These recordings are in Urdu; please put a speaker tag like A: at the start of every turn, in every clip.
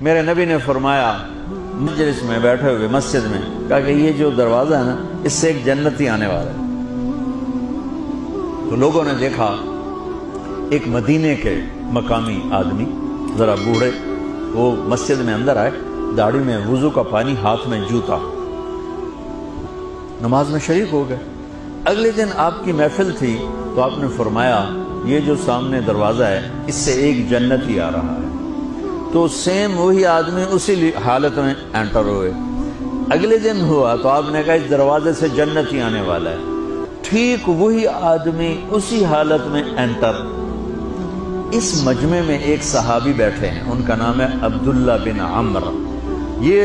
A: میرے نبی نے فرمایا مجلس میں بیٹھے ہوئے مسجد میں، کہا کہ یہ جو دروازہ ہے نا، اس سے ایک جنتی آنے والا ہے۔ تو لوگوں نے دیکھا ایک مدینے کے مقامی آدمی، ذرا بوڑھے، وہ مسجد میں اندر آئے، داڑھی میں وضو کا پانی، ہاتھ میں جوتا، نماز میں شریک ہو گئے۔ اگلے دن آپ کی محفل تھی تو آپ نے فرمایا یہ جو سامنے دروازہ ہے اس سے ایک جنتی آ رہا ہے۔ تو سیم وہی آدمی اسی حالت میں انٹر ہوئے۔ اگلے دن ہوا تو آپ نے کہا اس دروازے سے جنتی آنے والا ہے۔ ٹھیک وہی آدمی اسی حالت میں انٹر۔ اس مجمع میں ایک صحابی بیٹھے ہیں، ان کا نام ہے عبداللہ بن عمر۔ یہ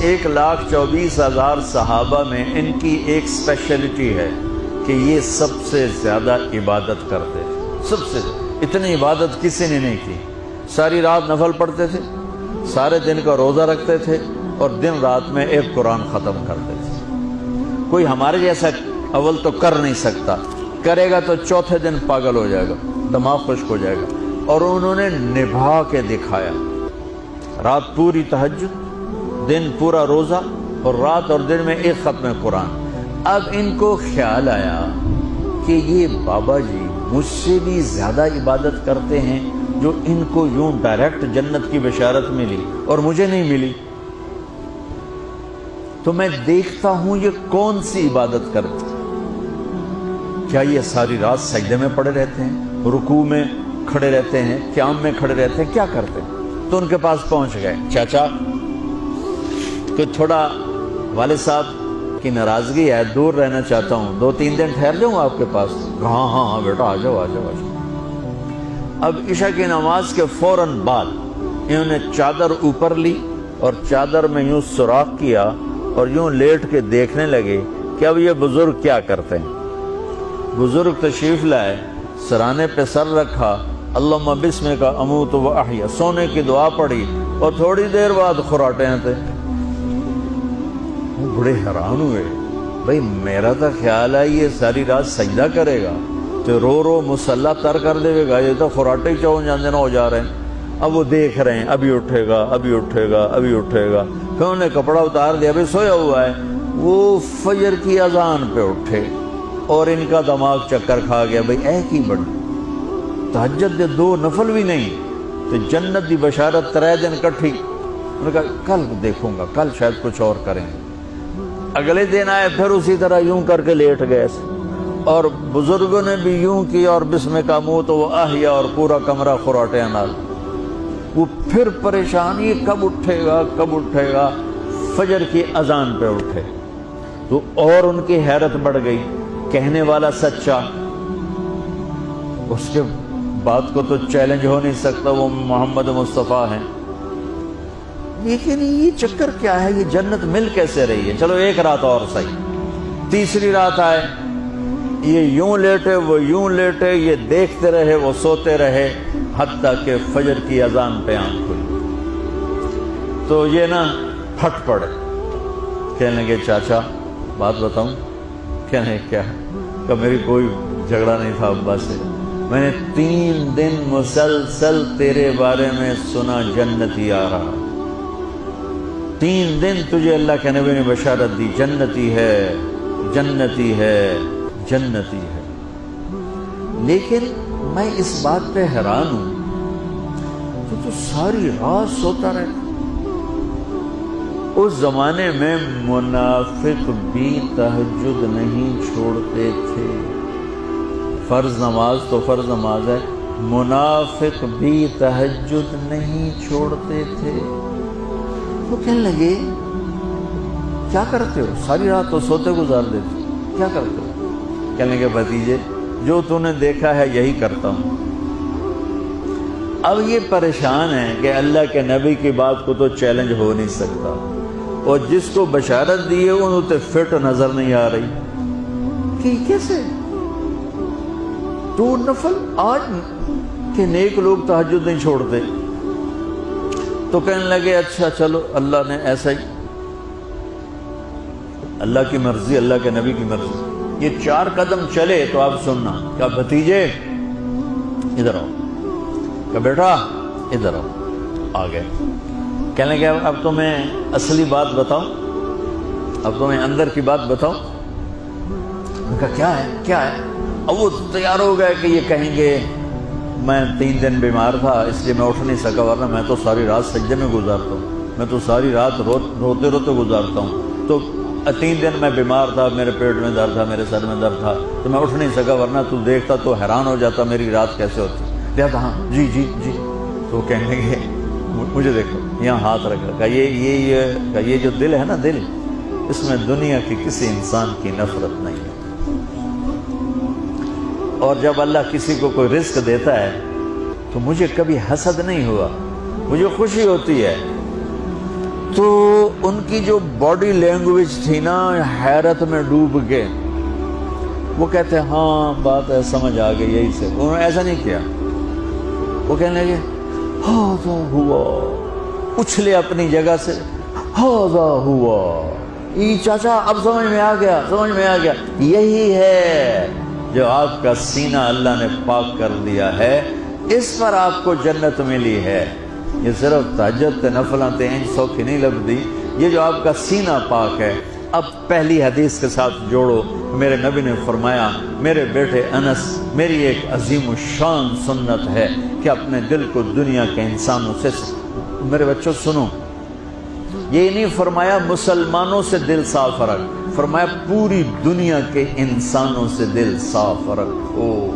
A: 1,24,000 صحابہ میں ان کی ایک اسپیشلٹی ہے کہ یہ سب سے زیادہ عبادت کرتے تھے، سب سے اتنی عبادت کسی نے نہیں کی۔ ساری رات نفل پڑھتے تھے، سارے دن کا روزہ رکھتے تھے، اور دن رات میں ایک قرآن ختم کرتے تھے۔ کوئی ہمارے جیسا اول تو کر نہیں سکتا، کرے گا تو چوتھے دن پاگل ہو جائے گا، دماغ خشک ہو جائے گا۔ اور انہوں نے نبھا کے دکھایا، رات پوری تہجد، دن پورا روزہ، اور رات اور دن میں ایک ختم قرآن۔ اب ان کو خیال آیا کہ یہ بابا جی مجھ سے بھی زیادہ عبادت کرتے ہیں، جو ان کو یوں ڈائریکٹ جنت کی بشارت ملی اور مجھے نہیں ملی، تو میں دیکھتا ہوں یہ کون سی عبادت کرتے ہیں۔ کیا یہ ساری رات سجدے میں پڑے رہتے ہیں، رکوع میں کھڑے رہتے ہیں، قیام میں کھڑے رہتے ہیں، کیا کرتے ہیں؟ تو ان کے پاس پہنچ گئے، چاچا کہ تھوڑا والد صاحب کی ناراضگی ہے، دور رہنا چاہتا ہوں، 2-3 دن ٹھہر جاؤں آپ کے پاس؟ ہاں ہاں ہاں بیٹا، آ جاؤ آ جاؤ آ جاؤ۔ اب عشاء کی نماز کے فوراً بعد انہوں نے چادر اوپر لی اور چادر میں یوں سوراخ کیا اور یوں لیٹ کے دیکھنے لگے کہ اب یہ بزرگ کیا کرتے ہیں۔ بزرگ تشریف لائے، سرانے پہ سر رکھا، اللہم بسمک اموت و احیا، سونے کی دعا پڑھی، اور تھوڑی دیر بعد خراٹے آتے۔ وہ بڑے حیران ہوئے، بھئی میرا تو خیال ہے یہ ساری رات سجدہ کرے گا تو رو رو مسلح تر کر دے گا، یہ تو خراٹے ہی چون جاندے نہ ہو جا رہے ہیں۔ اب وہ دیکھ رہے ہیں ابھی اٹھے گا ابھی اٹھے گا ابھی اٹھے گا۔ پھر انہوں نے کپڑا اتار دیا، ابھی سویا ہوا ہے۔ وہ فجر کی اذان پہ اٹھے اور ان کا دماغ چکر کھا گیا، بھئی اے کی بڑی تہجد دے 2 نفل بھی نہیں تو جنت دی بشارت 3 دن کٹھی۔ انہوں نے کہا کل دیکھوں گا، کل شاید کچھ اور کریں گے۔ اگلے دن آئے، پھر اسی طرح یوں کر کے لیٹ گئے، اور بزرگوں نے بھی یوں کی، اور بسمک اموت و احیا، اور پورا کمرہ خراٹے نال۔ وہ پھر پریشان، یہ کب اٹھے گا کب اٹھے گا؟ فجر کی اذان پہ اٹھے تو اور ان کی حیرت بڑھ گئی، کہنے والا سچا، اس کے بات کو تو چیلنج ہو نہیں سکتا، وہ محمد مصطفیٰ ہیں، لیکن یہ چکر کیا ہے، یہ جنت مل کیسے رہی ہے؟ چلو ایک رات اور صحیح۔ تیسری رات آئے، یہ یوں لیٹے وہ یوں لیٹے، یہ دیکھتے رہے وہ سوتے رہے، حتیٰ کہ فجر کی اذان پہ آنکھ کھلی تو یہ نا پھٹ پڑے، کہنے لگے چاچا بات بتاؤں؟ کہنے کیا؟ کہ میری کوئی جھگڑا نہیں تھا ابا سے، میں نے 3 دن مسلسل تیرے بارے میں سنا جنتی آ رہا، 3 دن تجھے اللہ کے نبی نے بشارت دی، جنتی ہے جنتی ہے جنتی ہے۔ لیکن میں اس بات پہ حیران ہوں، تو ساری رات سوتا رہتا۔ اس زمانے میں منافق بھی تہجد نہیں چھوڑتے تھے۔ فرض نماز تو فرض نماز ہے، منافق بھی تہجد نہیں چھوڑتے تھے۔ وہ کہنے لگے کیا کرتے ہو؟ ساری رات تو سوتے گزار دیتے، کیا کرتے ہو؟ کہنے لگے بھتیجے جو تو نے دیکھا ہے یہی کرتا ہوں۔ اب یہ پریشان ہے کہ اللہ کے نبی کی بات کو تو چیلنج ہو نہیں سکتا، اور جس کو بشارت دی ہے انہوں تے فٹ نظر نہیں آ رہی کہ کیسے 2 نفل آج کہ نیک لوگ تہجد نہیں چھوڑتے۔ تو کہنے لگے اچھا چلو اللہ نے ایسا ہی، اللہ کی مرضی، اللہ کے نبی کی مرضی۔ یہ 4 قدم چلے تو آپ سننا، کہا بھتیجے ادھر آؤ، کہا بیٹا ادھر آؤ، آ گئے۔ کہنے لگے اب تو میں اصلی بات بتاؤں، اب تو میں اندر کی بات بتاؤں؟ ان کا کیا ہے کیا ہے؟ اب وہ تیار ہو گئے کہ یہ کہیں گے میں 3 دن بیمار تھا اس لیے میں اٹھ نہیں سکا، ورنہ میں تو ساری رات سجدے میں گزارتا ہوں، میں تو ساری رات روتے روتے گزارتا ہوں، تو 3 دن میں بیمار تھا، میرے پیٹ میں درد تھا، میرے سر میں درد تھا، تو میں اٹھ نہیں سکا، ورنہ تو دیکھتا تو حیران ہو جاتا میری رات کیسے ہوتی۔ لہذا ہاں جی جی جی، تو کہنے لگے مجھے دیکھو، یہاں ہاتھ رکھا، کہ یہ جو دل ہے نا، دل، اس میں دنیا کی کسی انسان کی نفرت نہیں ہے، اور جب اللہ کسی کو کوئی رزق دیتا ہے تو مجھے کبھی حسد نہیں ہوا، مجھے خوشی ہوتی ہے۔ تو ان کی جو باڈی لینگویج تھی نا، حیرت میں ڈوب کے وہ کہتے ہیں ہاں بات ہے، سمجھ آ گئی، یہی سے انہوں نے ایسا نہیں کیا، وہ کہنے لگے ہاذا ہوا، اچھلے اپنی جگہ سے، ہاذا ہوا، یہ چاچا اب سمجھ میں آ گیا، سمجھ میں آ گیا، یہی ہے جو آپ کا سینہ اللہ نے پاک کر دیا ہے، اس پر آپ کو جنت ملی ہے۔ یہ صرف تہجد نفلاں تے انج سوکھی نہیں لبدی، یہ جو آپ کا سینہ پاک ہے۔ اب پہلی حدیث کے ساتھ جوڑو، میرے نبی نے فرمایا، میرے بیٹے انس، میری ایک عظیم الشان سنت ہے کہ اپنے دل کو دنیا کے انسانوں سے، میرے بچوں سنو، یہ نہیں فرمایا مسلمانوں سے دل صاف رکھ، فرمایا پوری دنیا کے انسانوں سے دل صاف رکھو۔